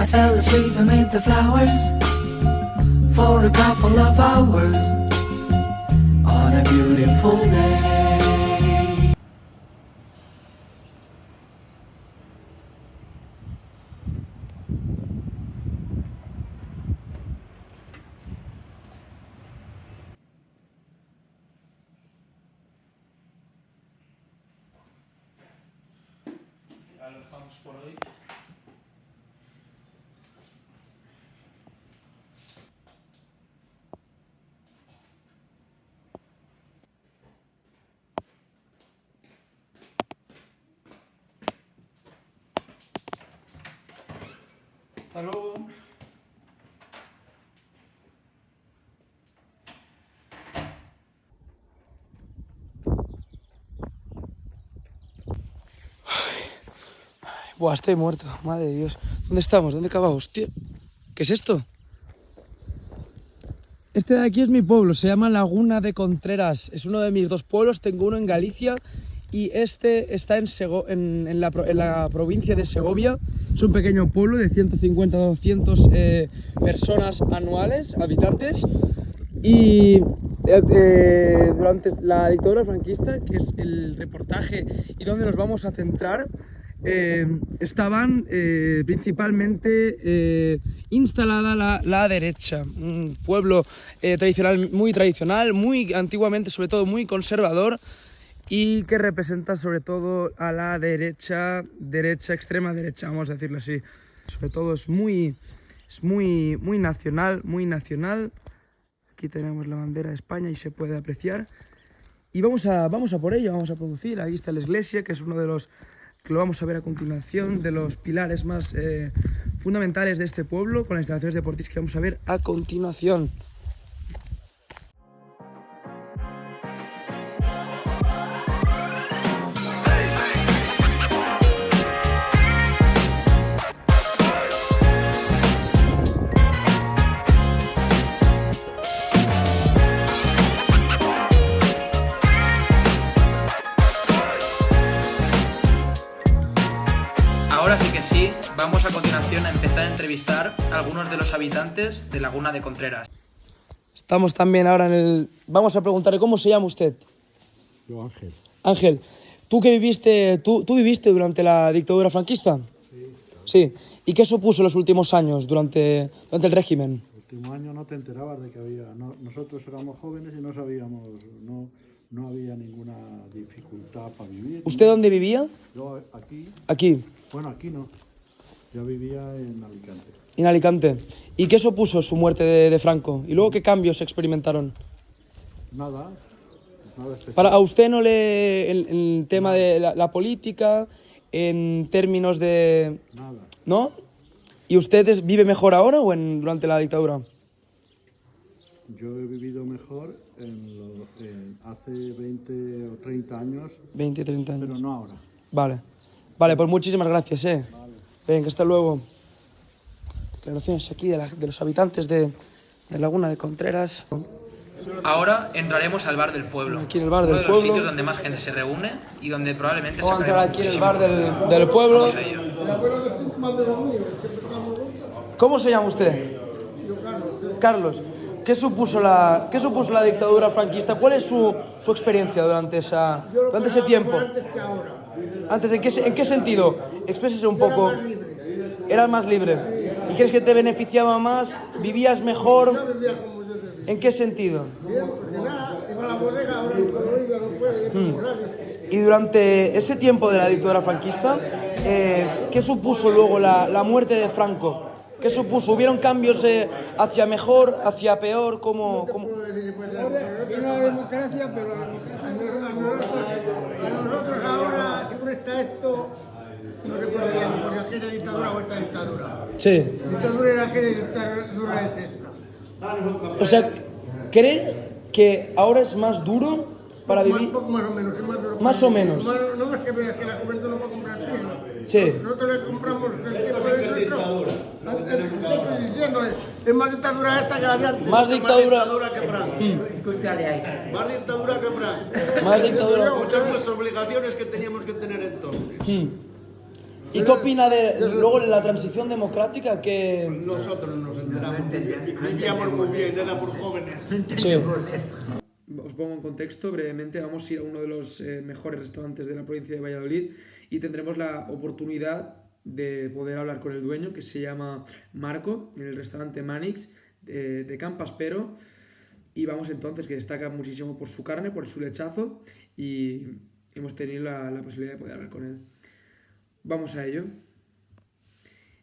I fell asleep amid the flowers for a couple of hours on a beautiful day. Ya lo dejamos por hoy. Hasta luego. Buah, estoy muerto, madre de Dios. ¿Dónde estamos? ¿Dónde acabamos? Tío, ¿qué es esto? Este de aquí es mi pueblo, se llama Laguna de Contreras. Es uno de mis dos pueblos, tengo uno en Galicia y este está en la provincia de Segovia. Es un pequeño pueblo de 150 a 200 personas anuales, habitantes. Y durante la dictadura franquista, que es el reportaje y donde nos vamos a centrar, estaban principalmente instalada la derecha, un pueblo muy tradicional, muy antiguamente, sobre todo muy conservador, y que representa sobre todo a la derecha, extrema derecha, vamos a decirlo así. Sobre todo es muy nacional, muy nacional. Aquí tenemos la bandera de España y se puede apreciar. Y vamos a por ello, vamos a producir. Ahí está la iglesia, que es uno de los, que lo vamos a ver a continuación, de los pilares más fundamentales de este pueblo, con las instalaciones deportivas que vamos a ver a continuación. Ahora sí que sí, vamos a continuación a empezar a entrevistar a algunos de los habitantes de Laguna de Contreras. Estamos también ahora en el... Vamos a preguntarle, ¿cómo se llama usted? Yo, Ángel. Ángel, ¿tú qué viviste? ¿Tú viviste durante la dictadura franquista? Sí, claro. Sí. ¿Y qué supuso los últimos años durante el régimen? El último año no te enterabas de que había... nosotros éramos jóvenes y no sabíamos... No había ninguna dificultad para vivir. ¿Usted dónde vivía? Yo aquí... Aquí, Bueno, aquí no. Yo vivía en Alicante. en Alicante. ¿Y qué supuso su muerte de Franco? ¿Y luego qué cambios se experimentaron? Nada especial. Para a usted no le... el tema de la política, en términos de... Nada. ¿No? ¿Y usted vive mejor ahora o durante la dictadura? Yo he vivido mejor hace 20 o 30 años, 20, 30 años. pero no ahora. Vale. Vale, pues muchísimas gracias, Vale. Venga, hasta luego. Declaraciones aquí de los habitantes de Laguna de Contreras. Ahora entraremos al bar del pueblo. Aquí en el bar del pueblo. Uno de los sitios donde más gente se reúne y donde probablemente vamos a entrar aquí en el bar del pueblo. Vamos a ello. ¿Cómo se llama usted? Yo, Carlos. ¿Qué supuso la dictadura franquista? ¿Cuál es su experiencia durante ese tiempo? Antes que ahora. ¿En qué sentido? Exprésese un poco. Eras más libre. ¿Y crees que te beneficiaba más? ¿Vivías mejor? Yo vivía como yo vivía. ¿En qué sentido? Bien, porque nada, iba a la bodega, ahora cuando iba no puede, Y durante ese tiempo de la dictadura franquista, ¿qué supuso luego la muerte de Franco? ¿Qué supuso? ¿Hubieron cambios hacia mejor, hacia peor? ¿Cómo? Vino la democracia, pero a nosotros ahora, según está esto, no recuerdo bien, porque aquella dictadura o esta dictadura. Sí. Dictadura era aquella dictadura es esta. O sea, ¿cree que ahora es más duro para vivir? Un poco más o menos, es más duro. Más o menos. No más que veas que la juventud no puede comprar piso. Sí. Nosotros le compramos el tiempo de nuestro. Estoy diciéndole, es más dictadura esta que la de antes. Más dictadura. que Franco. Más dictadura que Franco. Más dictadura. Muchas más obligaciones que teníamos que tener entonces. ¿Y qué opina de luego la transición democrática que... Nosotros nos enteramos muy bien. Vivíamos muy bien, era por jóvenes. Sí. Os pongo en contexto brevemente, vamos a ir a uno de los mejores restaurantes de la provincia de Valladolid y tendremos la oportunidad de poder hablar con el dueño, que se llama Marco, en el restaurante Manix de Can Paspero, y vamos entonces, que destaca muchísimo por su carne, por su lechazo, y hemos tenido la posibilidad de poder hablar con él. Vamos a ello.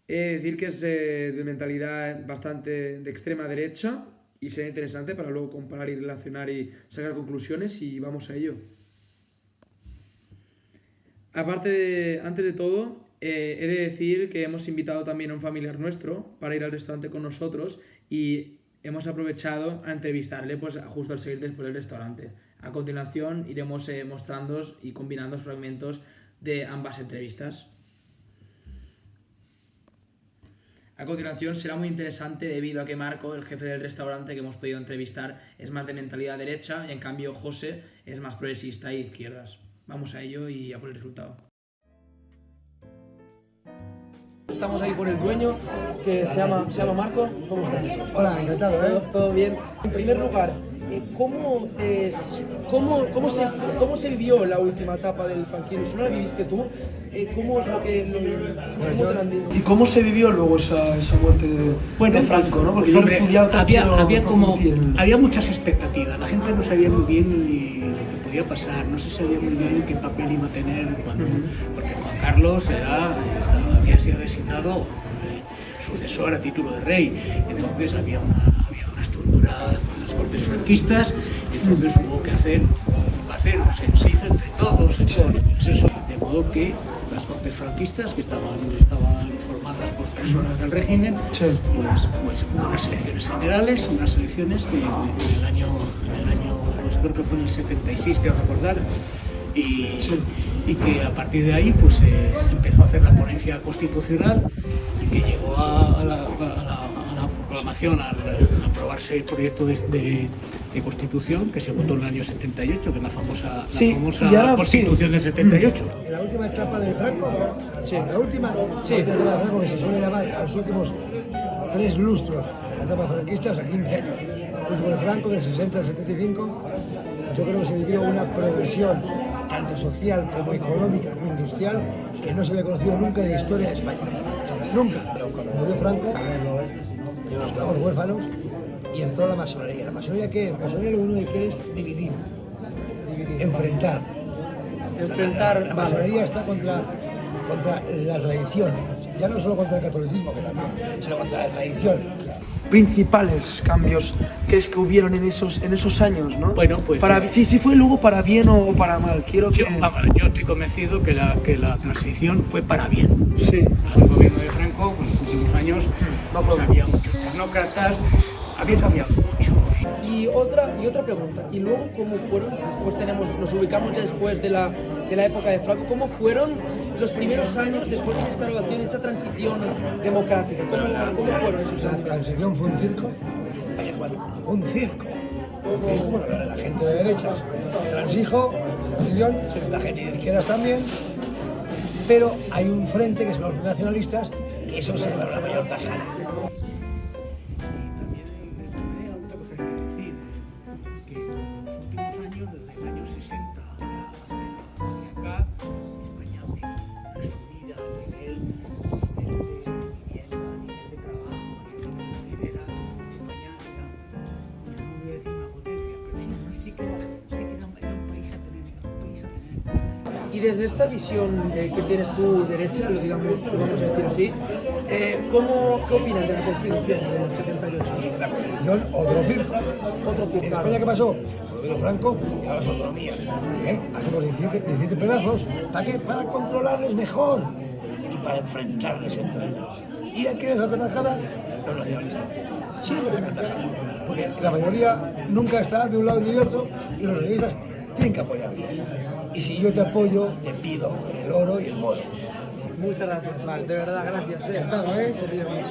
Decir que es de mentalidad bastante de extrema derecha, y será interesante para luego comparar y relacionar y sacar conclusiones, y vamos a ello. Antes de todo, he de decir que hemos invitado también a un familiar nuestro para ir al restaurante con nosotros y hemos aprovechado a entrevistarle pues, justo al salir después del restaurante. A continuación iremos mostrando y combinando fragmentos de ambas entrevistas. A continuación será muy interesante debido a que Marco, el jefe del restaurante que hemos podido entrevistar, es más de mentalidad derecha y en cambio José es más progresista y de izquierdas. Vamos a ello y a por el resultado. Estamos ahí con el dueño que se llama Marco. ¿Cómo estás? Hola, encantado, ¿Todo bien? En primer lugar, ¿cómo se vivió la última etapa del franquismo? Si no la viviste tú, ¿cómo es lo que... ¿Y cómo se vivió luego esa muerte de Franco? ¿No? Porque hombre, yo he estudiado había muchas expectativas. La gente no sabía muy bien lo que podía pasar, no se sabía muy bien qué papel iba a tener cuando, porque Juan Carlos había sido designado sucesor a título de rey. Entonces había una estructura con las cortes franquistas, entonces hubo que hacer, se hizo entre todos, se hizo el consenso, de modo que las cortes franquistas, que estaban formadas por personas del régimen, pues hubo unas elecciones generales, unas elecciones en el año pues creo que fue en el 76, quiero recordar, y que a partir de ahí pues se empezó a hacer la ponencia constitucional y que llegó a la proclamación, al aprobarse el proyecto de Constitución que se votó en el año 78, que es la famosa Constitución del 78. En la última etapa de Franco, la última etapa de Franco, que se suele llamar a los últimos 3 lustros de la etapa franquista, o sea, 15 años, el último de Franco, del 60 al 75, yo creo que se vivió una progresión tanto social como económica como industrial que no se había conocido nunca en la historia de España. Nunca. Pero cuando murió Franco, nos quedamos huérfanos y entró la masonería. ¿La masonería qué es? La masonería lo único que quiere es dividir, enfrentar. La masonería está contra la tradición, ya no solo contra el catolicismo, que también, sino contra la tradición. Principales cambios que hubieron en esos años, ¿no? Bueno, pues si fue luego para bien o para mal. Yo estoy convencido que la transición fue para bien. Sí. El gobierno de Franco, en los últimos años, había muchos tecnócratas, había cambiado mucho. Y otra pregunta, y luego cómo fueron, nos ubicamos ya después de la época de Franco, ¿cómo fueron los primeros años después de esta renovación, esa transición democrática? ¿Cómo fueron esos años? La transición fue un circo, un circo. Bueno, la gente de derechas transijo, la transición, la gente de izquierdas también, pero hay un frente que son los nacionalistas, que eso se lleva la mayor tajada. Y desde esta visión que tienes tú derecha, lo vamos a decir así, ¿qué opinas de la Constitución del 78? La Constitución, otro circo. ¿En España qué pasó? Lo Franco y ahora las autonomías. Hacemos 17 pedazos, ¿para qué? Para controlarles mejor y para enfrentarles entre ellos. ¿Y a quién es la tajada? Los nacionalistas. Siempre es la tajada. Porque la mayoría nunca está de un lado ni de otro y los nacionalistas tienen que apoyarlos. Y si yo te apoyo, te pido el oro y el moro. Muchas gracias, vale, de verdad, gracias. Encantado, ¿eh? Se pide mucho.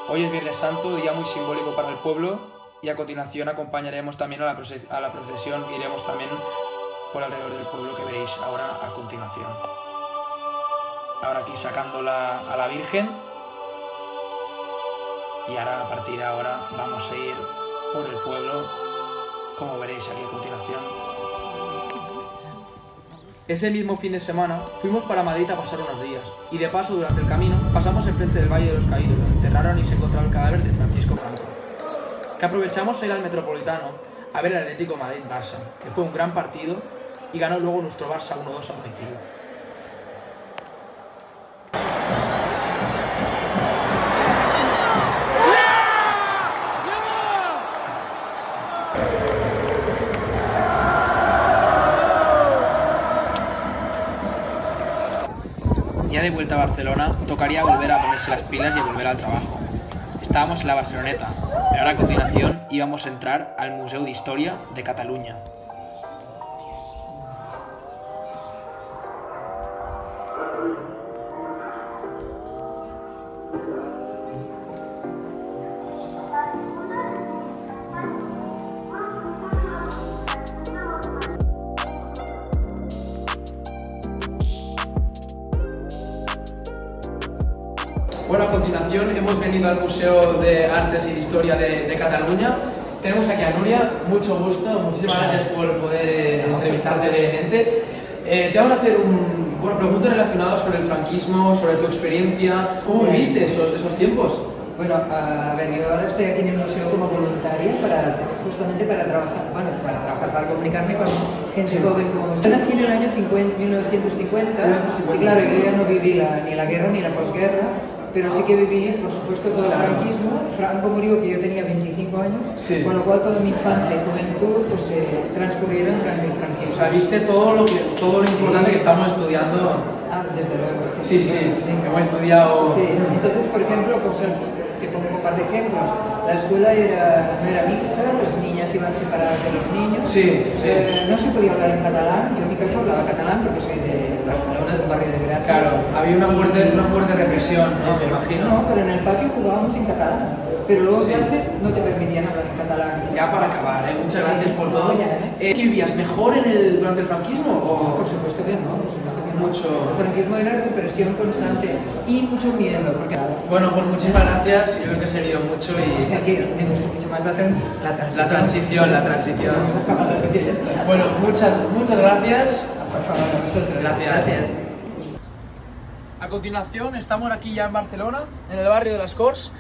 Hoy es Viernes Santo, día muy simbólico para el pueblo, y a continuación acompañaremos también a la procesión que iremos también por alrededor del pueblo, que veréis ahora a continuación. Ahora aquí sacando a la Virgen, y ahora a partir de ahora vamos a ir por el pueblo, como veréis aquí a continuación. Ese mismo fin de semana fuimos para Madrid a pasar unos días, y de paso durante el camino pasamos enfrente del Valle de los Caídos, donde enterraron y se encontraba el cadáver de Francisco Franco, que aprovechamos a ir al Metropolitano a ver el Atlético Madrid-Barça, que fue un gran partido y ganó luego nuestro Barça 1-2 a domicilio. Ya de vuelta a Barcelona, tocaría volver a ponerse las pilas y a volver al trabajo. Estábamos en la Barceloneta, pero ahora a continuación íbamos a entrar al Museu d'Història de Catalunya. Bueno, a continuación hemos venido al Museo de Artes y de Historia de Cataluña. Tenemos aquí a Núria, mucho gusto, muchísimas gracias por poder entrevistarte brevemente. Te vamos a hacer preguntas relacionadas sobre el franquismo, sobre tu experiencia. ¿Cómo viviste esos tiempos? Bueno, a ver, yo ahora estoy aquí en el museo como voluntaria justamente para trabajar, para comunicarme con gente joven como yo. Nací en el año 1950 y claro, yo ya no viví ni la guerra ni la posguerra, pero sí que viví, por supuesto, todo el franquismo. Franco murió que yo tenía 25 años, Sí. con lo cual toda mi infancia y juventud pues, transcurrieron durante el franquismo. O sea, viste todo lo importante que estamos estudiando. Ah, desde luego, Sí, hemos estudiado. Sí, entonces, por ejemplo, cosas que pongo un par de ejemplos. La escuela no era mixta, las niñas iban separadas de los niños. Sí. No se podía hablar en catalán. Yo en mi caso hablaba catalán porque soy de Barcelona, del barrio de Gracia. Claro, había una fuerte represión, ¿no? Me imagino. No, pero en el patio jugábamos en catalán. Pero luego en Sí. clase no te permitían hablar en catalán. Ya para acabar, muchas gracias por todo. No, ya, ¿Qué vivías mejor durante el franquismo? Por supuesto que no, por supuesto que no. Mucho. El franquismo era represión constante y mucho miedo. Porque Bueno, pues muchísimas gracias. Yo creo que he servido mucho o sea y que me gusta mucho más la transición. la transición. Bueno, muchas gracias. Por favor, a vosotros. Gracias. A continuación, estamos aquí ya en Barcelona, en el barrio de las Corts.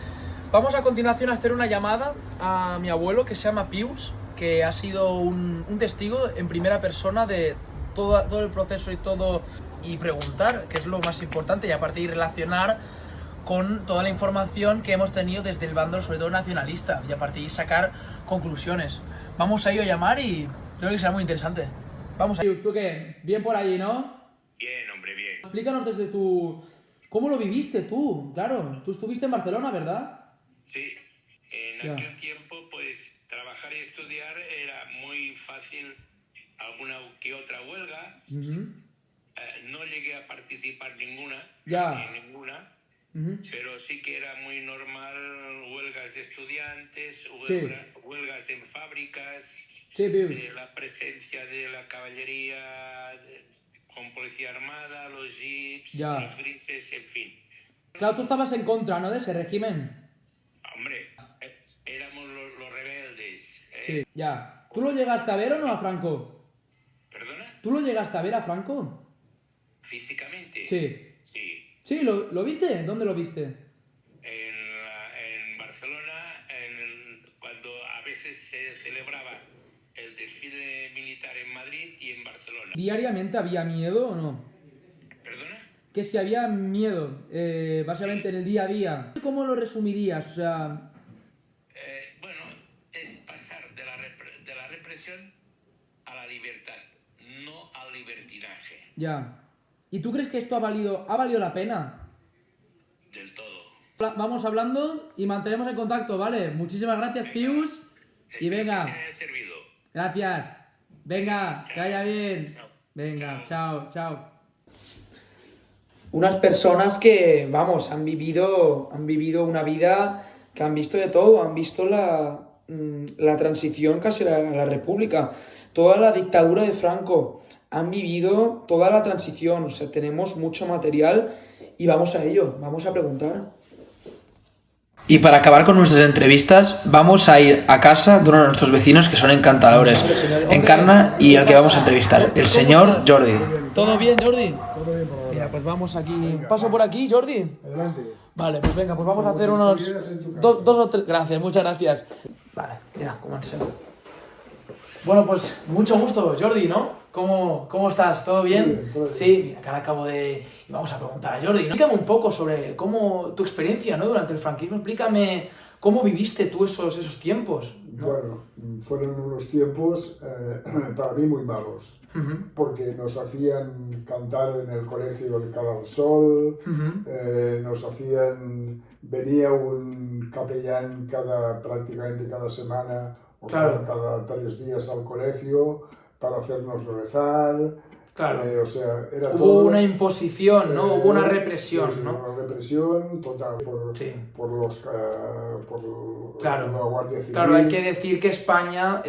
Vamos a continuación a hacer una llamada a mi abuelo, que se llama Pius, que ha sido un testigo en primera persona de todo el proceso y preguntar, que es lo más importante, y aparte ir relacionar con toda la información que hemos tenido desde el bando, sobre todo nacionalista, y a partir de ahí sacar conclusiones. Vamos a ir a llamar y yo creo que será muy interesante. Vamos a ir. ¿Tú qué? Bien por allí, ¿no? Bien, hombre, bien. Explícanos desde tu... ¿Cómo lo viviste tú? Claro, tú estuviste en Barcelona, ¿verdad? Sí, en Ya. aquel tiempo, pues, trabajar y estudiar era muy fácil, alguna que otra huelga. No llegué a participar ninguna, Ya. en ninguna, Ujú. pero sí que era muy normal huelgas de estudiantes, Sí. huelgas en fábricas, Sí, Pius. la presencia de la caballería con policía armada, los jeeps, Ya. los grises, en fin. Claro, tú estabas en contra, ¿no? De ese régimen. Hombre, éramos los rebeldes. Sí. Ya. ¿Tú lo llegaste a ver o no a Franco? ¿Perdona? ¿Tú lo llegaste a ver a Franco? ¿Físicamente? Sí. Sí. Sí, ¿lo viste? ¿Dónde lo viste? En Barcelona, cuando a veces se celebraba el desfile militar en Madrid y en Barcelona. ¿Diariamente había miedo o no? ¿Perdona? Que si había miedo, básicamente en el día a día. ¿Cómo lo resumirías? O sea... Bueno, es pasar de la represión a la libertad, no al libertinaje, Ya. ¿Y tú crees que esto ha valido la pena? del todo. Vamos hablando y mantenemos en contacto, ¿vale? Muchísimas gracias, Pius. Y Espero venga, que te haya servido. gracias. Venga, que vaya bien. Chao. Venga, chao. Unas personas que, vamos, han vivido una vida que han visto de todo, han visto la la transición casi a la República. Toda la dictadura de Franco han vivido toda la transición, o sea, tenemos mucho material y vamos a ello, vamos a preguntar. Y para acabar con nuestras entrevistas, vamos a ir a casa de uno de nuestros vecinos que son encantadores, Encarna, y al que vamos a entrevistar, el señor Jordi. ¿Todo bien, Jordi? Todo bien por ahora. Mira, pues vamos aquí. ¿Paso por aquí, Jordi? Adelante. Vale, pues venga, pues vamos a hacer unos dos o tres. Gracias, muchas gracias. Vale, mira, comencemos. Bueno, pues mucho gusto, Jordi, ¿no? ¿Cómo estás? ¿Todo bien? Muy bien, todo bien. Sí, mira, que ahora acabo de... Y vamos a preguntar a Jordi, ¿no? Explícame un poco sobre tu experiencia, ¿no? Durante el franquismo. Explícame cómo viviste tú esos tiempos, ¿no? Bueno, fueron unos tiempos para mí muy malos, porque nos hacían cantar en el colegio el Cara al Sol, venía un capellán prácticamente cada semana o Claro. cada 3 días al colegio para hacernos rezar. Claro. O sea, era Hubo todo, una imposición, ¿no? Hubo una represión, sí, ¿no? Una represión total Sí. por Claro. la Guardia Civil. Claro, hay que decir que España,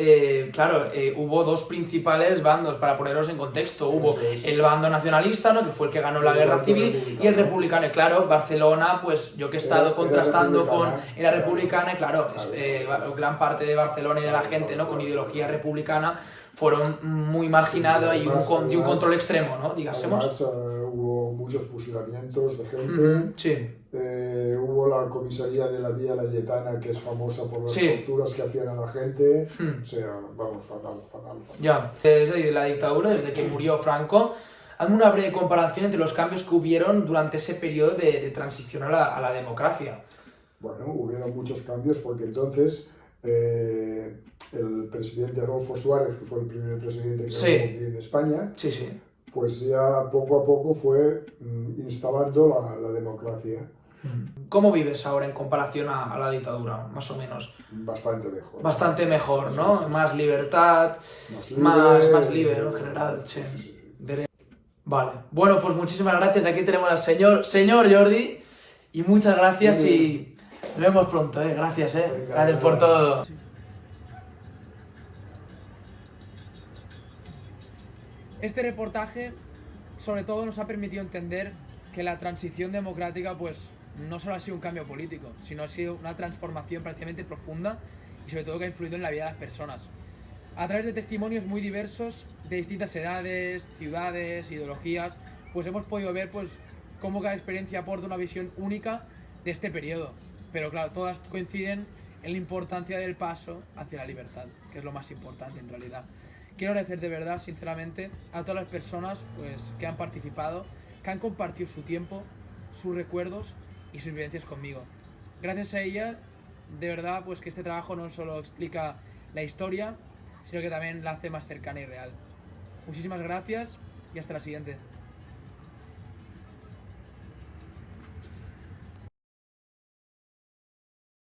hubo dos principales bandos, para poneros en contexto. Hubo Eso es. el bando nacionalista, ¿no? Que fue el que ganó la El guerra bando civil, republicano. y el republicano. Y claro, Barcelona, pues yo que he estado Era contrastando con... republicana. Era republicana, y claro, Claro. gran parte de Barcelona y de la gente, ¿no? Con ideología republicana, fueron muy marginados y un Además, control extremo, ¿no? Digásemos. Además, hubo muchos fusilamientos de gente. Sí. Hubo la comisaría de la Vía Layetana, que es famosa por las Sí. torturas que hacían a la gente. Hmm. O sea, vamos, fatal. Ya, desde la dictadura, desde que murió Franco, hazme una breve comparación entre los cambios que hubieron durante ese periodo de transición a la democracia. Bueno, hubieron muchos cambios porque entonces el presidente Adolfo Suárez, que fue el primer presidente que Sí. hubo aquí en España, Sí, sí. pues ya poco a poco fue instalando la democracia. ¿Cómo vives ahora en comparación a la dictadura, más o menos? Bastante mejor. Bastante mejor, ¿no? Sí, sí, sí. Más libertad, más libre, ¿no? En general, sí. Vale. Bueno, pues muchísimas gracias. Aquí tenemos al señor Jordi. Y muchas gracias Muy y nos vemos pronto, ¿eh? Gracias, ¿eh? Venga, Gracias por venga. todo. Este reportaje, sobre todo, nos ha permitido entender que la transición democrática, pues, no solo ha sido un cambio político, sino ha sido una transformación prácticamente profunda y, sobre todo, que ha influido en la vida de las personas. A través de testimonios muy diversos, de distintas edades, ciudades, ideologías, pues hemos podido ver, pues, cómo cada experiencia aporta una visión única de este periodo. Pero, claro, todas coinciden en la importancia del paso hacia la libertad, que es lo más importante en realidad. Quiero agradecer de verdad, sinceramente, a todas las personas pues, que han participado, que han compartido su tiempo, sus recuerdos y sus vivencias conmigo. Gracias a ellas, de verdad, pues que este trabajo no solo explica la historia, sino que también la hace más cercana y real. Muchísimas gracias y hasta la siguiente.